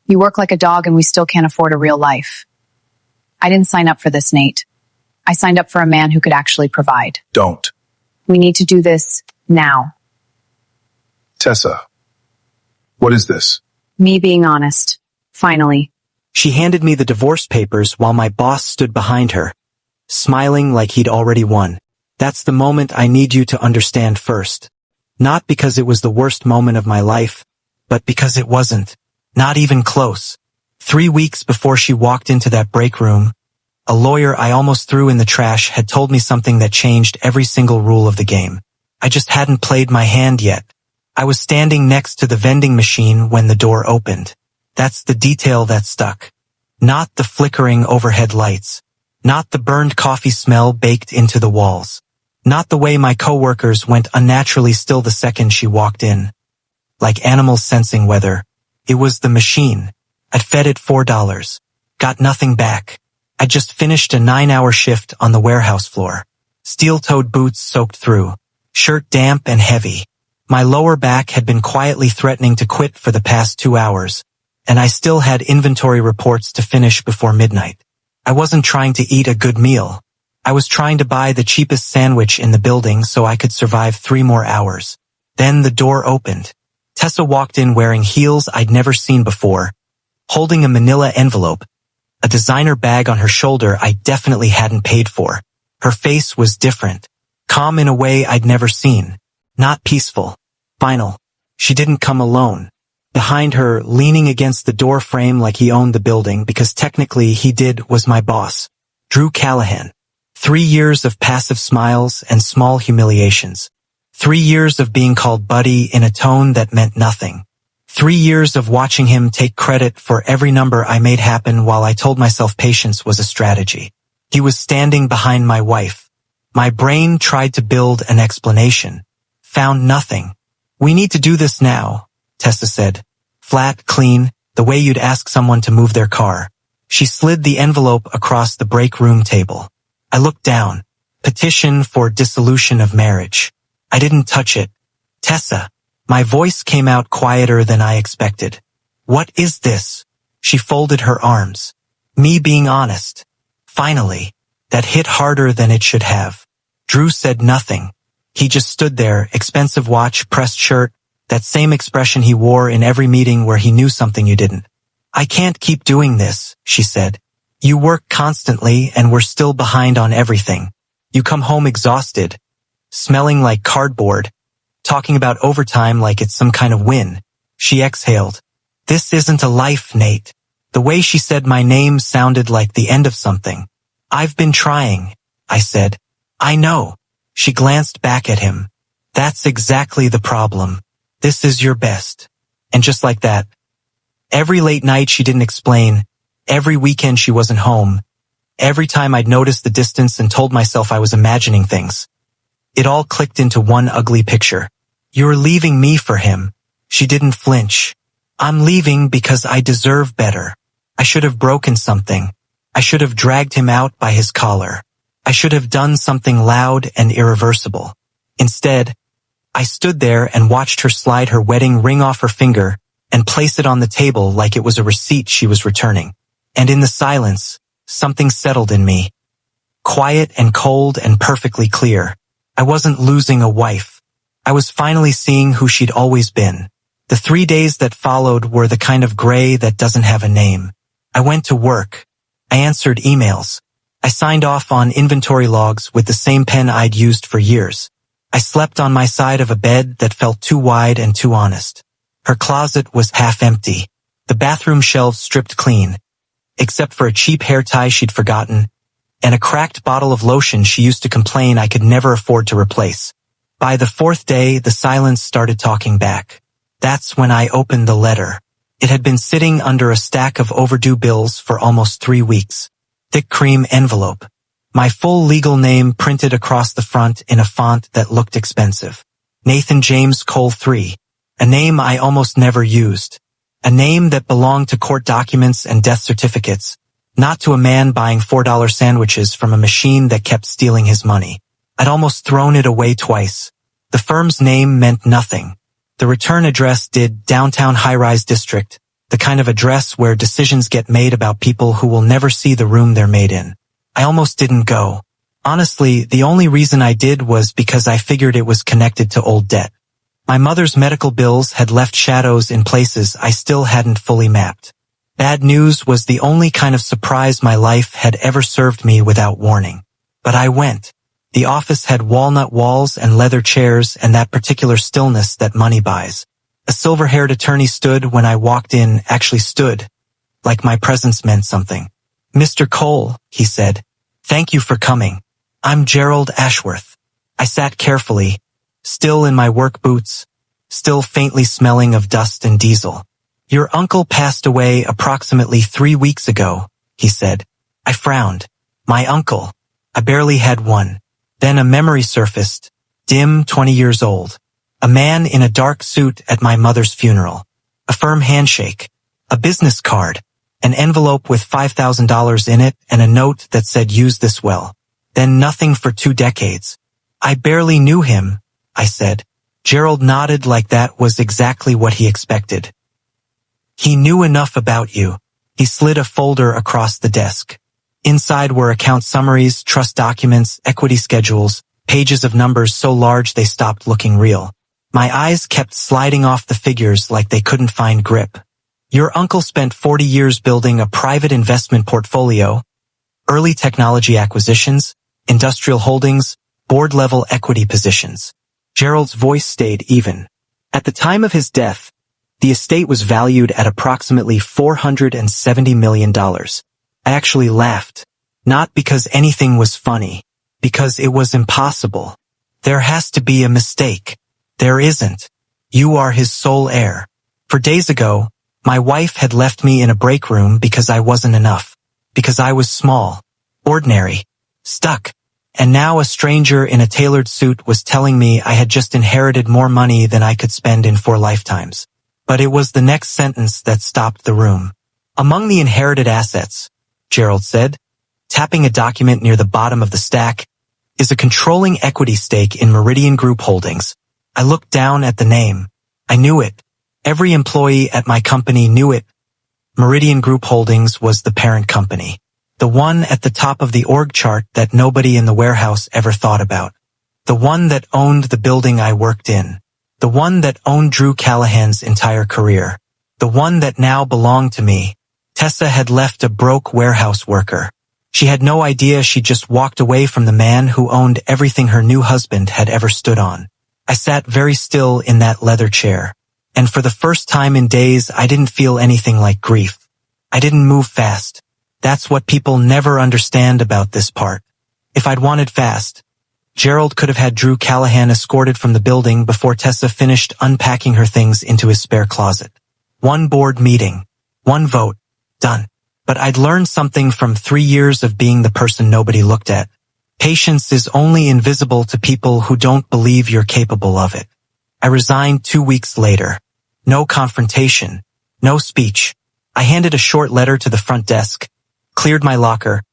You work like a dog and we still can't afford a real life. I didn't sign up for this, Nate. I signed up for a man who could actually provide. Don't. We need to do this now. Tessa, what is this? Me being honest. Finally. She handed me the divorce papers while my boss stood behind her, smiling like he'd already won. That's the moment I need you to understand first. Not because it was the worst moment of my life, but because it wasn't. Not even close. 3 weeks before she walked into that break room, a lawyer I almost threw in the trash had told me something that changed every single rule of the game. I just hadn't played my hand yet. I was standing next to the vending machine when the door opened. That's the detail that stuck. Not the flickering overhead lights. Not the burned coffee smell baked into the walls. Not the way my coworkers went unnaturally still the second she walked in. Like animals sensing weather. It was the machine. I'd fed it $4. Got nothing back. I'd just finished a 9-hour shift on the warehouse floor. Steel-toed boots soaked through. Shirt damp and heavy. My lower back had been quietly threatening to quit for the past 2 hours, and I still had inventory reports to finish before midnight. I wasn't trying to eat a good meal. I was trying to buy the cheapest sandwich in the building so I could survive 3 more hours. Then the door opened. Tessa walked in wearing heels I'd never seen before, holding a manila envelope, a designer bag on her shoulder I definitely hadn't paid for. Her face was different, calm in a way I'd never seen. Not peaceful. Final. She didn't come alone. Behind her, leaning against the door frame like he owned the building because technically he did, was my boss, Drew Callahan. 3 years of passive smiles and small humiliations. 3 years of being called buddy in a tone that meant nothing. 3 years of watching him take credit for every number I made happen while I told myself patience was a strategy. He was standing behind my wife. My brain tried to build an explanation. Found nothing. We need to do this now, Tessa said. Flat, clean, the way you'd ask someone to move their car. She slid the envelope across the break room table. I looked down. Petition for dissolution of marriage. I didn't touch it. Tessa. My voice came out quieter than I expected. What is this? She folded her arms. Me being honest. Finally. That hit harder than it should have. Drew said nothing. He just stood there, expensive watch, pressed shirt, that same expression he wore in every meeting where he knew something you didn't. I can't keep doing this, she said. You work constantly and we're still behind on everything. You come home exhausted, smelling like cardboard, talking about overtime like it's some kind of win. She exhaled. This isn't a life, Nate. The way she said my name sounded like the end of something. I've been trying, I said. I know. She glanced back at him. That's exactly the problem. This is your best. And just like that. Every late night she didn't explain. Every weekend she wasn't home. Every time I'd noticed the distance and told myself I was imagining things. It all clicked into one ugly picture. You're leaving me for him. She didn't flinch. I'm leaving because I deserve better. I should have broken something. I should have dragged him out by his collar. I should have done something loud and irreversible. Instead, I stood there and watched her slide her wedding ring off her finger and place it on the table like it was a receipt she was returning. And in the silence, something settled in me. Quiet and cold and perfectly clear. I wasn't losing a wife. I was finally seeing who she'd always been. The 3 days that followed were the kind of gray that doesn't have a name. I went to work. I answered emails. I signed off on inventory logs with the same pen I'd used for years. I slept on my side of a bed that felt too wide and too honest. Her closet was half empty. The bathroom shelves stripped clean, except for a cheap hair tie she'd forgotten, and a cracked bottle of lotion she used to complain I could never afford to replace. By the 4th day, the silence started talking back. That's when I opened the letter. It had been sitting under a stack of overdue bills for almost 3 weeks. Thick cream envelope. My full legal name printed across the front in a font that looked expensive. Nathan James Cole III. A name I almost never used. A name that belonged to court documents and death certificates, not to a man buying $4 sandwiches from a machine that kept stealing his money. I'd almost thrown it away twice. The firm's name meant nothing. The return address did, downtown high-rise district, The kind of address where decisions get made about people who will never see the room they're made in. I almost didn't go. Honestly, the only reason I did was because I figured it was connected to old debt. My mother's medical bills had left shadows in places I still hadn't fully mapped. Bad news was the only kind of surprise my life had ever served me without warning. But I went. The office had walnut walls and leather chairs and that particular stillness that money buys. A silver-haired attorney stood when I walked in, actually stood, like my presence meant something. "Mr. Cole," he said, "thank you for coming. I'm Gerald Ashworth." I sat carefully, still in my work boots, still faintly smelling of dust and diesel. "Your uncle passed away approximately 3 weeks ago," he said. I frowned. My uncle. I barely had one. Then a memory surfaced, dim, 20 years old. A man in a dark suit at my mother's funeral. A firm handshake. A business card. An envelope with $5,000 in it and a note that said use this well. Then nothing for 2 decades. "I barely knew him," I said. Gerald nodded like that was exactly what he expected. "He knew enough about you." He slid a folder across the desk. Inside were account summaries, trust documents, equity schedules, pages of numbers so large they stopped looking real. My eyes kept sliding off the figures like they couldn't find grip. "Your uncle spent 40 years building a private investment portfolio, early technology acquisitions, industrial holdings, board-level equity positions." Gerald's voice stayed even. At the time of his death, the estate was valued at approximately $470 million. I actually laughed. Not because anything was funny, because it was impossible. There has to be a mistake. There isn't. You are his sole heir. For days ago, my wife had left me in a break room because I wasn't enough. Because I was small, ordinary, stuck. And now a stranger in a tailored suit was telling me I had just inherited more money than I could spend in 4 lifetimes. But it was the next sentence that stopped the room. "Among the inherited assets," Gerald said, tapping a document near the bottom of the stack, "is a controlling equity stake in Meridian Group Holdings." I looked down at the name. I knew it. Every employee at my company knew it. Meridian Group Holdings was the parent company. The one at the top of the org chart that nobody in the warehouse ever thought about. The one that owned the building I worked in. The one that owned Drew Callahan's entire career. The one that now belonged to me. Tessa had left a broke warehouse worker. She had no idea she just walked away from the man who owned everything her new husband had ever stood on. I sat very still in that leather chair. And for the first time in days, I didn't feel anything like grief. I didn't move fast. That's what people never understand about this part. If I'd wanted fast, Gerald could have had Drew Callahan escorted from the building before Tessa finished unpacking her things into his spare closet. 1 board meeting. 1 vote. Done. But I'd learned something from 3 years of being the person nobody looked at. Patience is only invisible to people who don't believe you're capable of it. I resigned 2 weeks later. No confrontation. No speech. I handed a short letter to the front desk, cleared my locker,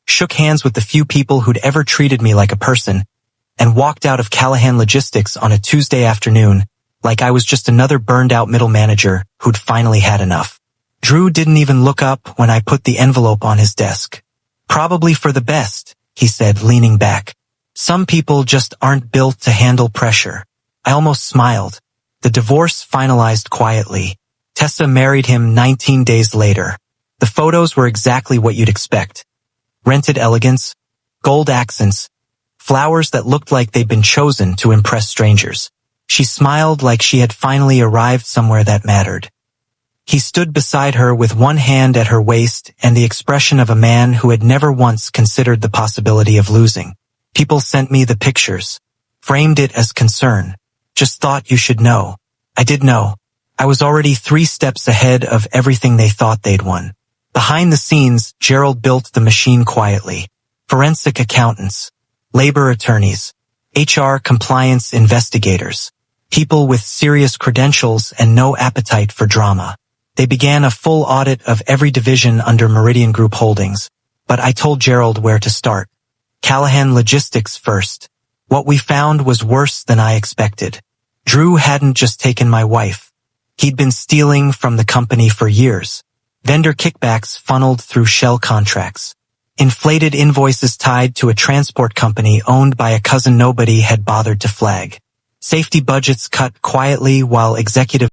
shook hands with the few people who'd ever treated me like a person, and walked out of Callahan Logistics on a Tuesday afternoon like I was just another burned-out middle manager who'd finally had enough. Drew didn't even look up when I put the envelope on his desk. "Probably for the best," he said, leaning back. "Some people just aren't built to handle pressure." I almost smiled. The divorce finalized quietly. Tessa married him 19 days later. The photos were exactly what you'd expect. Rented elegance, gold accents, flowers that looked like they'd been chosen to impress strangers. She smiled like she had finally arrived somewhere that mattered. He stood beside her with one hand at her waist and the expression of a man who had never once considered the possibility of losing. People sent me the pictures, framed it as concern. Just thought you should know. I did know. I was already 3 steps ahead of everything they thought they'd won. Behind the scenes, Gerald built the machine quietly. Forensic accountants, labor attorneys, HR compliance investigators, people with serious credentials and no appetite for drama. They began a full audit of every division under Meridian Group Holdings, but I told Gerald where to start. Callahan Logistics first. What we found was worse than I expected. Drew hadn't just taken my wife. He'd been stealing from the company for years. Vendor kickbacks funneled through shell contracts. Inflated invoices tied to a transport company owned by a cousin nobody had bothered to flag. Safety budgets cut quietly while executive